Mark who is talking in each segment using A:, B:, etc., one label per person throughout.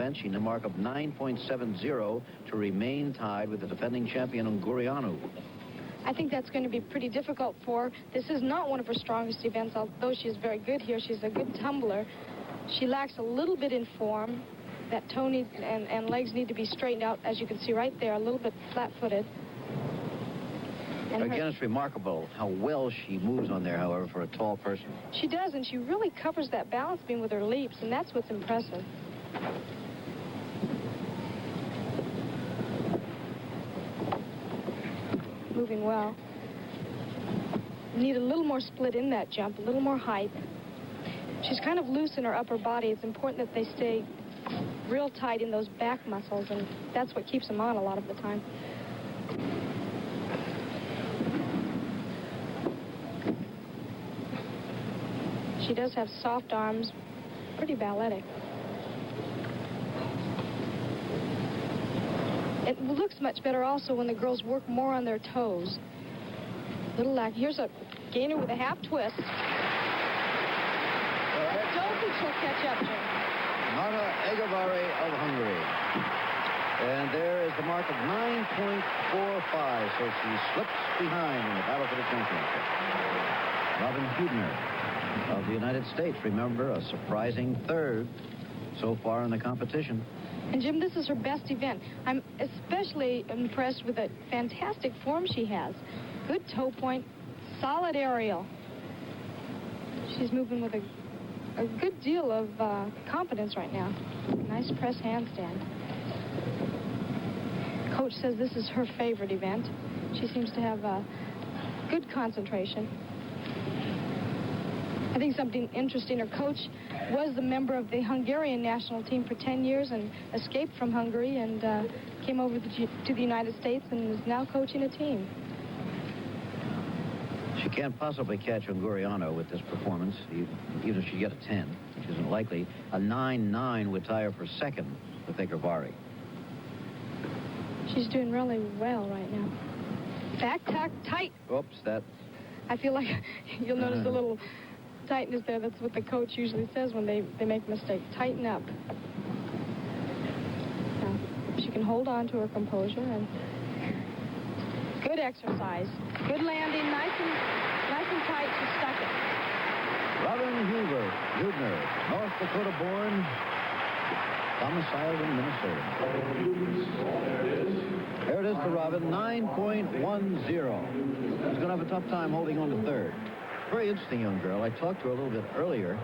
A: event. She needs a mark of 9.70 to remain tied with the defending champion Ungureanu.
B: I think that's going to be pretty difficult for her. This is not one of her strongest events, although she's very good here. She's a good tumbler. She lacks a little bit in form. That toe and legs need to be straightened out, as you can see right there, a little bit flat-footed.
A: Again, it's remarkable how well she moves on there, however, for a tall person.
B: She does, and she really covers that balance beam with her leaps, and that's what's impressive. Moving well. Need a little more split in that jump, a little more height. She's kind of loose in her upper body. It's important that they stay real tight in those back muscles, and that's what keeps them on a lot of the time. She does have soft arms, pretty balletic. It looks much better also when the girls work more on their toes. Little lack. Here's a gainer with a half twist. I don't think she'll catch up, Jim.
A: Nadia Egervari of Hungary. And there is the mark of 9.45, so she slips behind in the battle for the championship. Robin Huebner of the United States, remember, a surprising third so far in the competition.
B: And, Jim, this is her best event. I'm especially impressed with the fantastic form she has. Good toe point, solid aerial. She's moving with a good deal of confidence right now. Nice press handstand. Coach says this is her favorite event. She seems to have good concentration. I think something interesting, her coach was the member of the Hungarian national team for 10 years and escaped from Hungary and came over to the United States and is now coaching a team.
A: She can't possibly catch Ungureanu with this performance, even if she get a 10, which isn't likely. A 9.9 would tie her for second with Egervari.
B: She's doing really well right now. Back tuck, tight.
A: Oops, that...
B: I feel like you'll notice a little tightness there. That's what the coach usually says when they make a mistake. Tighten up. Now, she can hold on to her composure and good exercise. Good landing, nice and tight. She stuck it.
A: Robin Huebner, North Dakota born, domiciled in Minnesota. There it is for Robin, 9.10. She's going to have a tough time holding on to third. Very interesting young girl. I talked to her a little bit earlier.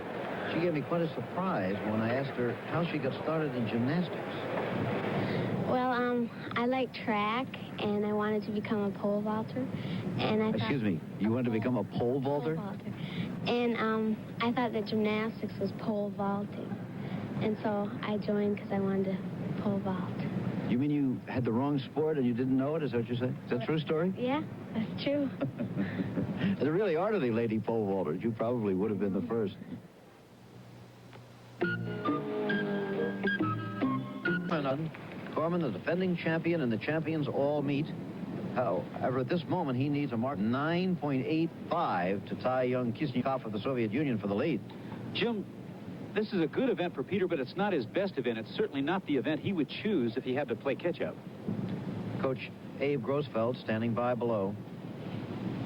A: She gave me quite a surprise when I asked her how she got started in gymnastics.
C: Well, I like track, and I wanted to become a pole vaulter. And I
A: Excuse me, you wanted to become a pole vaulter?
C: Pole vaulter. And I thought that gymnastics was pole vaulting. And so I joined because I wanted to pole vault.
A: You mean you had the wrong sport and you didn't know it? Is that what you said? Is that a true story?
C: Yeah, that's true.
A: There really are the lady pole vaulters. You probably would have been the first. Kormann, the defending champion, and the champions all meet. However, at this moment, he needs a mark 9.85 to tie young Khizhnyakov of the Soviet Union for the lead.
D: Jim, this is a good event for Peter, but it's not his best event. It's certainly not the event he would choose if he had to play catch-up.
A: Coach Abe Grossfeld standing by below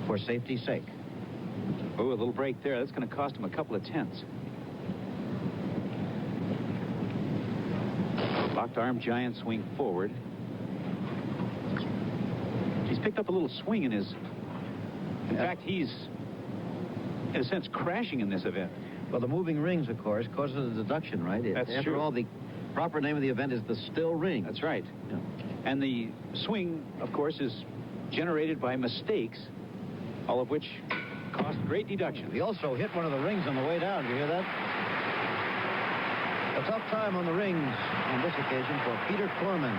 A: for safety's sake.
D: Oh, a little break there. That's going to cost him a couple of tenths. Locked arm giant swing forward. He's picked up a little swing in his... In fact, he's, in a sense, crashing in this event.
A: Well, the moving rings, of course, causes a deduction, right?
D: That's true.
A: After all, the proper name of the event is the still ring.
D: That's right.
A: Yeah.
D: And the swing, of course, is generated by mistakes, all of which cost great deduction.
A: He also hit one of the rings on the way down. Did you hear that? A tough time on the rings on this occasion for Peter Kormann.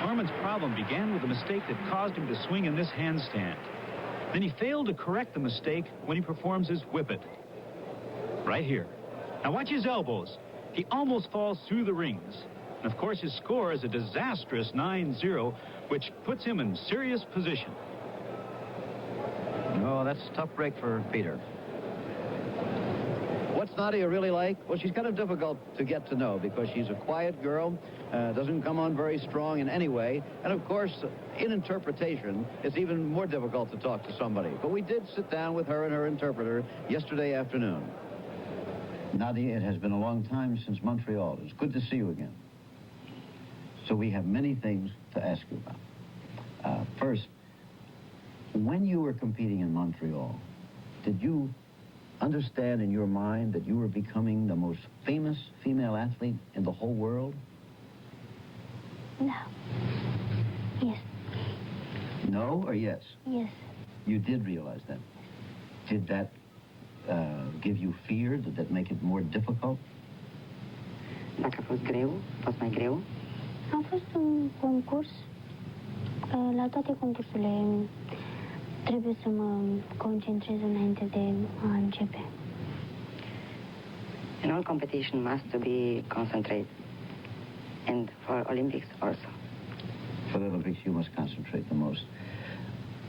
E: Kormann's problem began with a mistake that caused him to swing in this handstand. Then he failed to correct the mistake when he performs his whippet. Right here. Now watch his elbows. He almost falls through the rings. And of course his score is a disastrous 9-0, which puts him in serious position.
A: No, that's a tough break for Peter. What What's Nadia really like? Well, she's kind of difficult to get to know because she's a quiet girl, doesn't come on very strong in any way. And, of course, in interpretation, it's even more difficult to talk to somebody. But we did sit down with her and her interpreter yesterday afternoon. Nadia, it has been a long time since Montreal. It's good to see you again. So we have many things to ask you about. First, when you were competing in Montreal, did you understand in your mind that you were becoming the most famous female athlete in the whole world?
C: No. Yes.
A: No or yes?
C: Yes.
A: You did realize that. Did that give you fear? Did that make it more difficult?
F: Dacă a fost greu, a fost mai greu.
C: A fost un concurs. La toate concursurile trebuie să mă concentrez înainte de a începe.
F: In all competition must be concentrated. And for Olympics also.
A: For the Olympics, you must concentrate the most.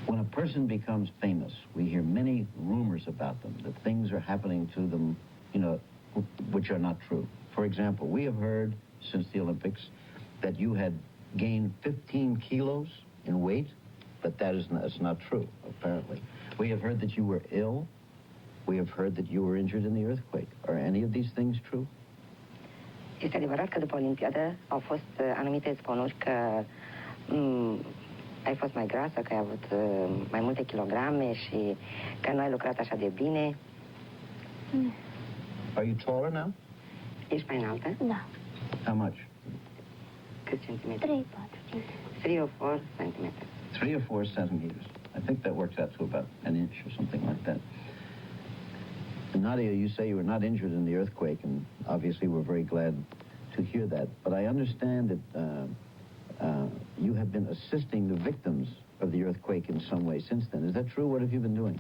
A: When a person becomes famous, we hear many rumors about them, that things are happening to them, which are not true. For example, we have heard since the Olympics that you had gained 15 kilos in weight, but that's not true, apparently. We have heard that you were ill. We have heard that you were injured in the earthquake. Are any of these things true?
F: Este adevărat că după Olimpiadă au fost anumite zvonuri că ai fost mai grasă, că ai avut mai multe kilograme și că nu ai lucrat așa de bine.
A: Are you taller now?
F: Ești mai înaltă?
C: Da.
A: How much?
F: Câți centimetri?
C: 3-4.
F: 3 or 4 centimeters.
A: 3 or 4 centimeters. I think that works out to about an inch or something like that. Nadia, you say you were not injured in the earthquake, and obviously we're very glad to hear that. But I understand that you have been assisting the victims of the earthquake in some way since then. Is that true? What have you been doing?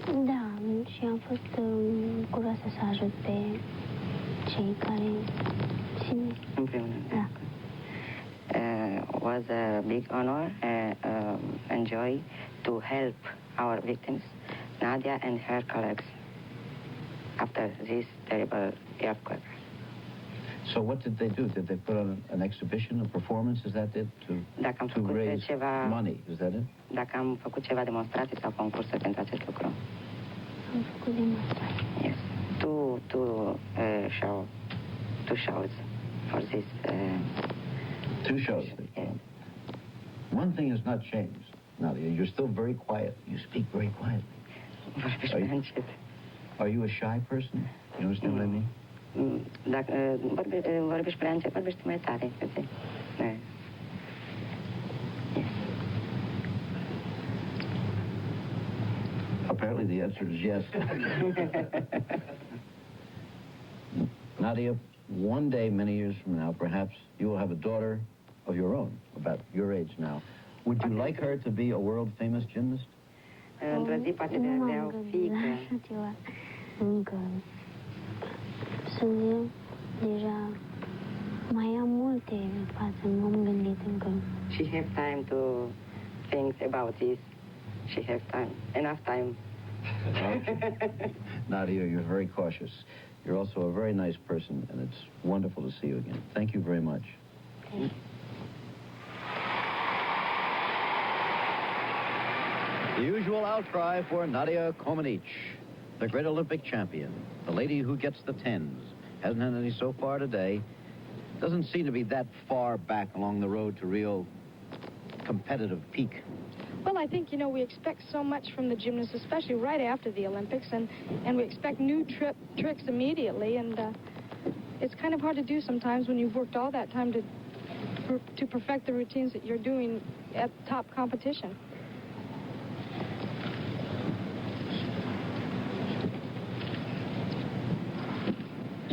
C: Da, și am fost curioasă să ajut pe cei care simt.
F: Împreună.
C: Da.
F: Was a big honor and joy to help our victims, Nadia and her colleagues, after this terrible earthquake.
A: So what did they do? Did they put on an exhibition, a performance? Is that it? To raise money? Is that it?
F: Dacă am făcut ceva demonstrații sau concursuri pentru acest lucru.
C: Am făcut demonstrații.
F: Yes. Two shows for this.
A: Two shows.
F: Yes.
A: One thing has not changed, Nadia. You're still very quiet. You speak very quietly. Are you a shy person? You understand what I mean?
F: Dacă vorbești prea încet, vorbești mai tare.
A: Apparently the answer is yes. Nadia, one day, many years from now, perhaps you will have a daughter of your own, about your age now. Would you like her to be a world-famous gymnast?
F: Într-o zi poate de avea o fiică.
C: Încă sunt deja mai am multe în față, nu am gândit încă.
F: She has time to think about this. She has time, enough time.
A: Nadia, you're very cautious. You're also a very nice person, and it's wonderful to see you again. Thank you very much.
C: Okay.
A: The usual outcry for Nadia Comaneci, the great Olympic champion, the lady who gets the tens. Hasn't had any so far today. Doesn't seem to be that far back along the road to real competitive peak.
B: Well, I think, we expect so much from the gymnasts, especially right after the Olympics, and we expect new tricks immediately, and it's kind of hard to do sometimes when you've worked all that time to perfect the routines that you're doing at top competition.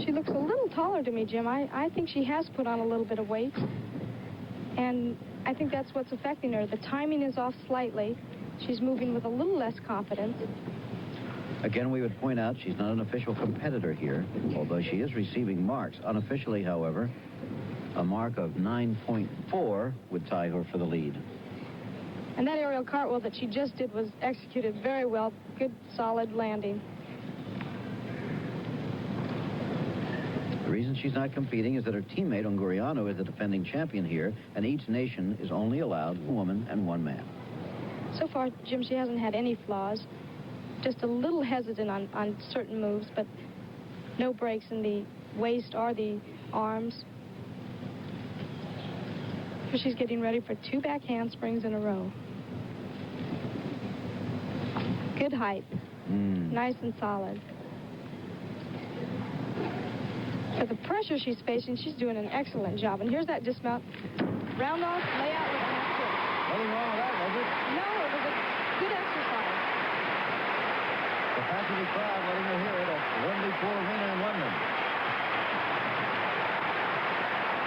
B: She looks a little taller to me, Jim. I think she has put on a little bit of weight, and I think that's what's affecting her. The timing is off slightly. She's moving with a little less confidence.
A: Again, we would point out she's not an official competitor here, although she is receiving marks. Unofficially, however, a mark of 9.4 would tie her for the lead.
B: And that aerial cartwheel that she just did was executed very well. Good, solid landing.
A: The reason she's not competing is that her teammate, Ungureanu, is the defending champion here, and each nation is only allowed one woman and one man.
B: So far, Jim, she hasn't had any flaws. Just a little hesitant on certain moves, but no breaks in the waist or the arms. So she's getting ready for 2 back handsprings in a row. Good height. Nice and solid. For the pressure she's facing, she's doing an excellent job. And here's that dismount. Round off, layout with an excellent.
A: Nothing wrong with that, was it?
B: No, it was a good exercise.
A: The passenger crowd letting her hear it at Wembley Pool Arena in London.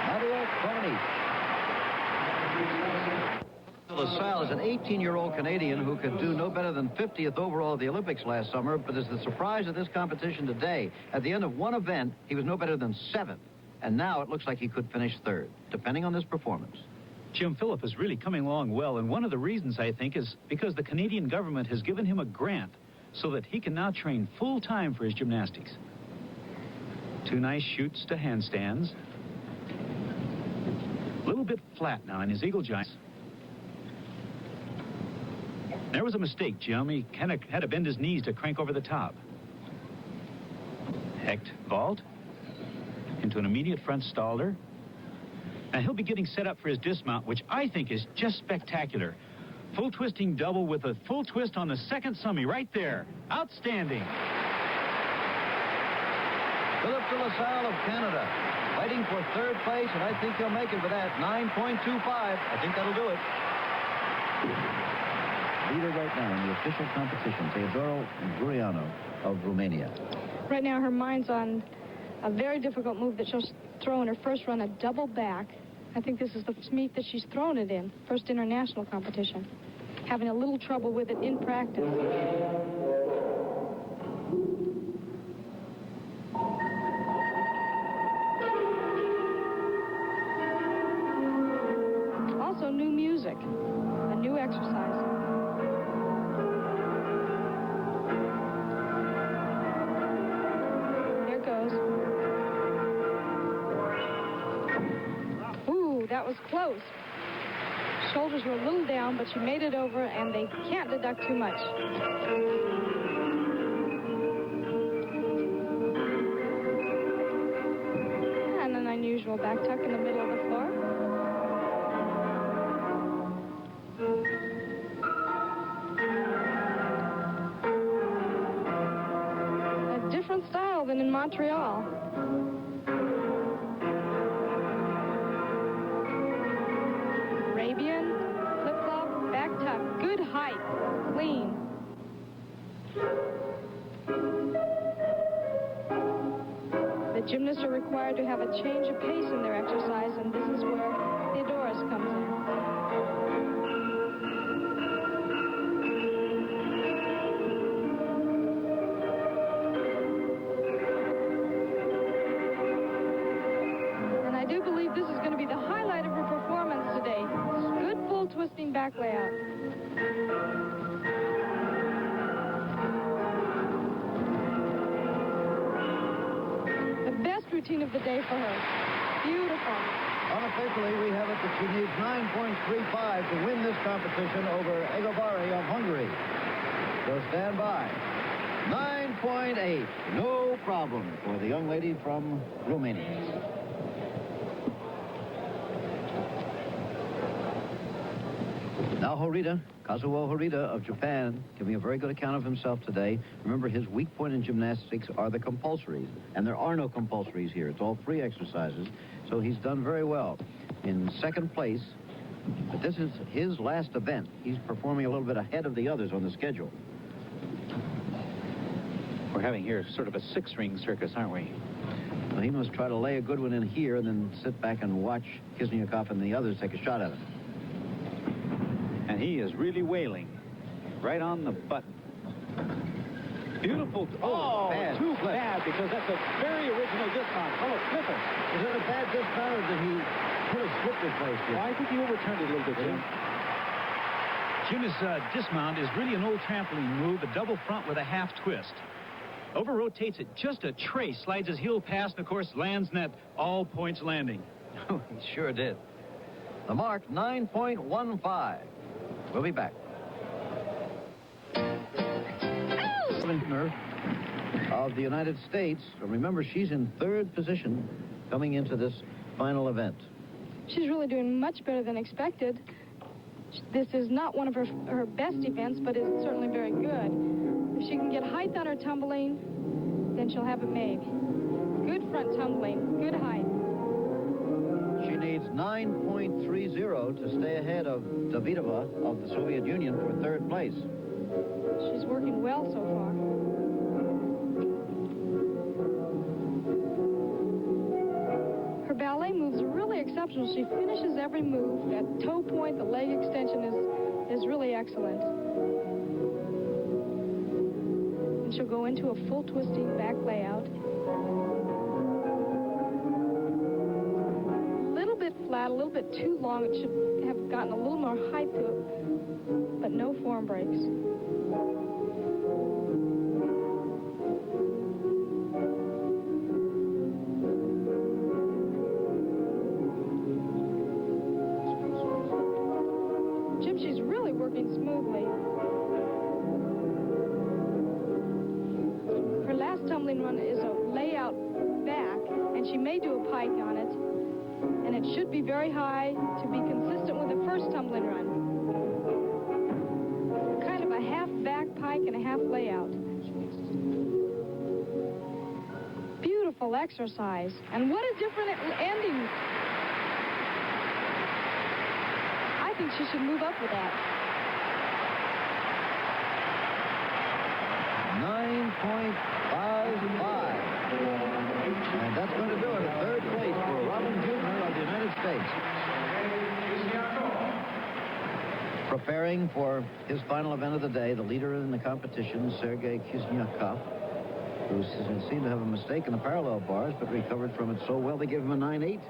A: Nadia Comaneci. Delesalle is an 18-year-old Canadian who could do no better than 50th overall at the Olympics last summer, but is the surprise of this competition today. At the end of one event, he was no better than 7th, and now it looks like he could finish 3rd, depending on this performance.
E: Jim Phillip is really coming along well, and one of the reasons, I think, is because the Canadian government has given him a grant so that he can now train full-time for his gymnastics. 2 nice shoots to handstands. A little bit flat now in his eagle giants. There was a mistake, Jim. He kind of had to bend his knees to crank over the top. Hecht vault into an immediate front stalder. Now he'll be getting set up for his dismount, which I think is just spectacular. Full twisting double with a full twist on the second summy right there. Outstanding.
A: Philip Delesalle of Canada, fighting for 3rd place, and I think he'll make it with that 9.25. I think that'll do it. Leader right now in the official competition, Huebner Ungureanu of Romania.
B: Right now, her mind's on a very difficult move that she'll throw in her first run, a double back. I think this is the first meet that she's thrown it in, first international competition. Having a little trouble with it in practice. Also, new music, a new exercise. There goes. Ooh, that was close. Shoulders were a little down, but she made it over, and they can't deduct too much. And an unusual back tuck in the middle of the floor. A different style than in Montreal. Arabian, flip-flop, back tuck, good height, clean. The gymnasts are required to have a change of pace in their exercise, and this is where Theodoros comes in. And I do believe this is going to be the highlight of her performance today. Good full twisting back layout. The best routine of the day for her. Beautiful.
A: Unofficially, we have it that she needs 9.35 to win this competition over Egervari of Hungary. So stand by. 9.8. No problem for the young lady from Romania. Now Horide, Kazuo Horide of Japan, giving a very good account of himself today. Remember, his weak point in gymnastics are the compulsories, and there are no compulsories here. It's all free exercises, so he's done very well. In 2nd place, but this is his last event. He's performing a little bit ahead of the others on the schedule.
D: We're having here sort of a 6-ring circus, aren't we?
A: Well, he must try to lay a good one in here and then sit back and watch Khizhnyakov and the others take a shot at him.
D: And he is really wailing. Right on the button. Beautiful. Oh,
A: bad.
D: Too bad, because that's a very original dismount. Oh, flipper.
A: Is it a bad dismount, or did he put a slip replace here?
D: Well, I think he overturned it a little bit, Jim.
E: Jim's dismount is really an old trampoline move, a double front with a half twist. Over-rotates it just a trace, slides his heel past, and, of course, lands in that all-points landing.
A: Oh, he sure did. The mark, 9.15. We'll be back. Huebner of the United States. Remember, she's in third position coming into this final event.
B: She's really doing much better than expected. This is not one of her best events, but it's certainly very good. If she can get height on her tumbling, then she'll have it made. Good front tumbling, good height.
A: She needs 9.30 to stay ahead of Davidova of the Soviet Union for third place.
B: She's working well so far. Her ballet moves are really exceptional. She finishes every move. That toe point, the leg extension is really excellent. And she'll go into a full twisting back layout. A little bit flat, a little bit too long. It should have gotten a little more height to it, but no form breaks. She's really working smoothly. Her last tumbling run is a layout back, and she may do a pike on it, and it should be very high to be consistent with the first tumbling run. Kind of a half back pike and a half layout. Beautiful exercise, and what a different ending. I think she should move up with that.
A: 9.55. And that's going to do it at third place for Huebner of the United States. Preparing for his final event of the day, the leader in the competition, Sergei Khizhnyakov, who seemed to have a mistake in the parallel bars, but recovered from it so well they gave him a 9.8.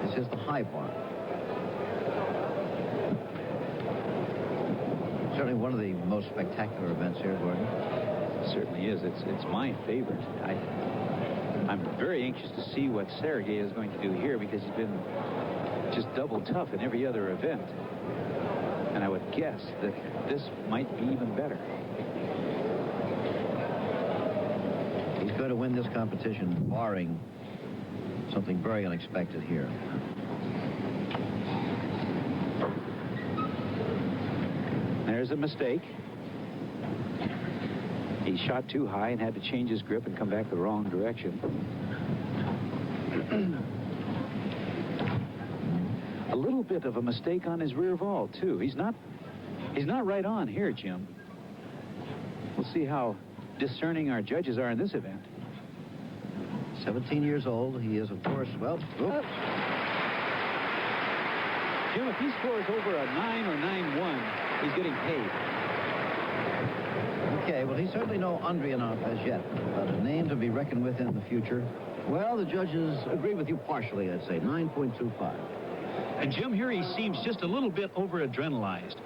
A: This is the high bar. Certainly one of the most spectacular events here, Gordon.
D: It certainly is. It's my favorite. I'm very anxious to see what Sergei is going to do here, because he's been just double tough in every other event. And I would guess that this might be even better.
A: He's going to win this competition, barring something very unexpected here.
D: There's a mistake. He shot too high and had to change his grip and come back the wrong direction. A little bit of a mistake on his rear vault, too. He's not right on here, Jim. We'll see how discerning our judges are in this event.
A: 17 years old. He is, of course, well, oops.
D: Jim, if he scores over a 9 or 9-1, he's getting paid.
A: Okay, well, he's certainly no Ungureanu as yet, but a name to be reckoned with in the future. Well, the judges agree with you partially, I'd say, 9.25.
E: And Jim, here he seems just a little bit over-adrenalized.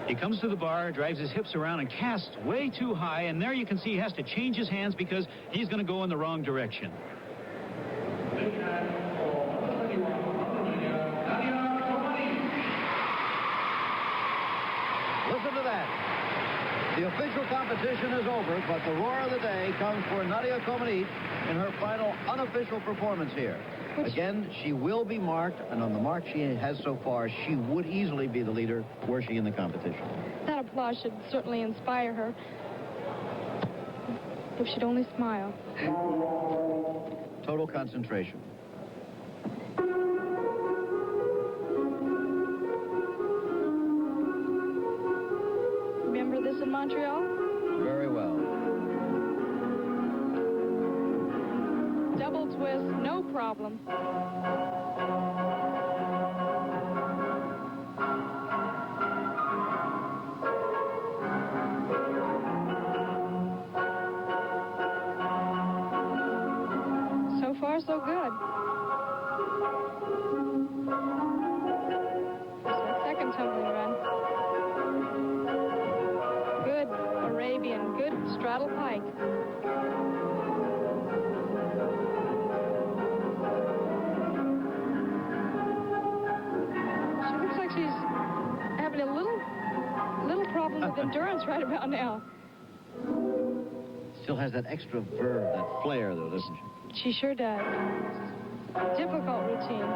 E: He comes to the bar, drives his hips around, and casts way too high, and there you can see he has to change his hands because he's going to go in the wrong direction.
A: Listen to that. The official competition is over, but the roar of the day comes for Nadia Comaneci in her final unofficial performance here. Again, she will be marked, and on the mark she has so far, she would easily be the leader were she in the competition.
B: That applause should certainly inspire her. If she'd only smile.
A: Total concentration.
B: Remember this in Montreal?
A: Very well.
B: Double twist, no problem. So far, so good. There's that second tumbling run. Good array straddle pike. She looks like she's having a little problem with endurance right about now.
A: Still has that extra verve, that flair, though, doesn't she?
B: She sure does. Difficult routine.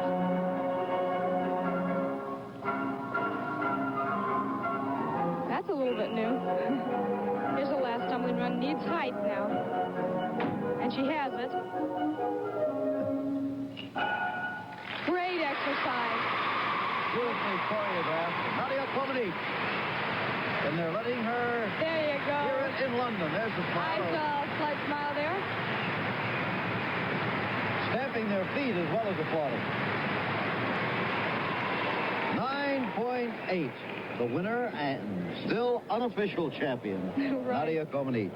B: That's a little bit new. Here's the last tumbling run. Needs height now. And she has it. Great exercise.
A: Beautifully choreographed. Nadia Comaneci. And they're letting her
B: There you go.
A: hear it in London. There's the
B: I
A: smile.
B: saw a slight smile there.
A: Stamping their feet as well as applauding. 9.8. The winner and still unofficial champion,
B: Right.
A: Nadia Comaneci.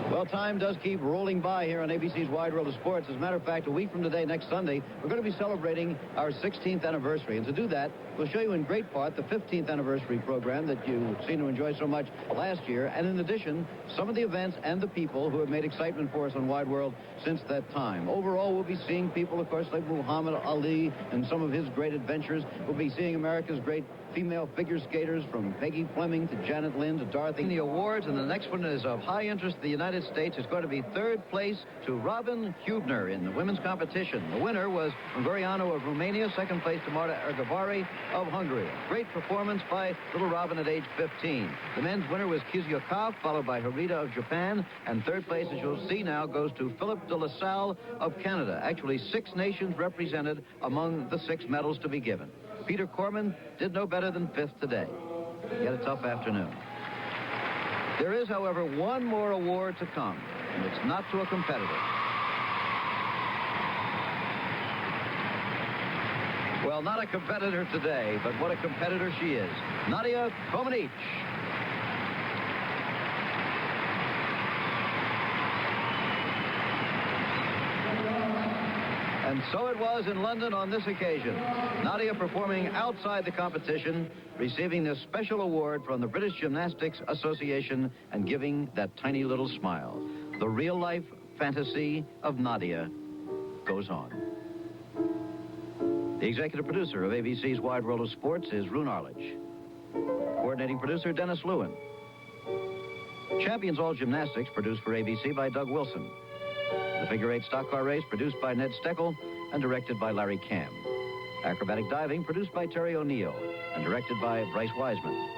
A: Well, time does keep rolling by here on ABC's Wide World of Sports. As a matter of fact, a week from today, next Sunday, we're going to be celebrating our 16th anniversary. And to do that, we'll show you in great part the 15th anniversary program that you seemed to enjoy so much last year. And in addition, some of the events and the people who have made excitement for us on Wide World since that time. Overall, we'll be seeing people, of course, like Muhammad Ali and some of his great adventures. We'll be seeing America's great female figure skaters, from Peggy Fleming to Janet Lynn to Dorothy. The awards, and the next one is of high interest to the United States. It's going to be third place to Robin Huebner in the women's competition. The winner was Ungureanu of Romania, second place to Marta Egervari of Hungary. Great performance by little Robin at age 15. The men's winner was Khizhnyakov, followed by Horide of Japan, and third place, as you'll see now, goes to Philip Delesalle of Canada. Actually, 6 nations represented among the 6 medals to be given. Peter Kormann did no better than 5th today. He had a tough afternoon. There is, however, one more award to come, and it's not to a competitor. Well, not a competitor today, but what a competitor she is. Nadia Comaneci. And so it was in London on this occasion. Nadia performing outside the competition, receiving this special award from the British Gymnastics Association and giving that tiny little smile. The real-life fantasy of Nadia goes on. The executive producer of ABC's Wide World of Sports is Rune Arledge. Coordinating producer, Dennis Lewin. Champions All Gymnastics, produced for ABC by Doug Wilson. The figure-8 stock car race, produced by Ned Steckel and directed by Larry Cam. Acrobatic diving, produced by Terry O'Neill and directed by Bryce Wiseman.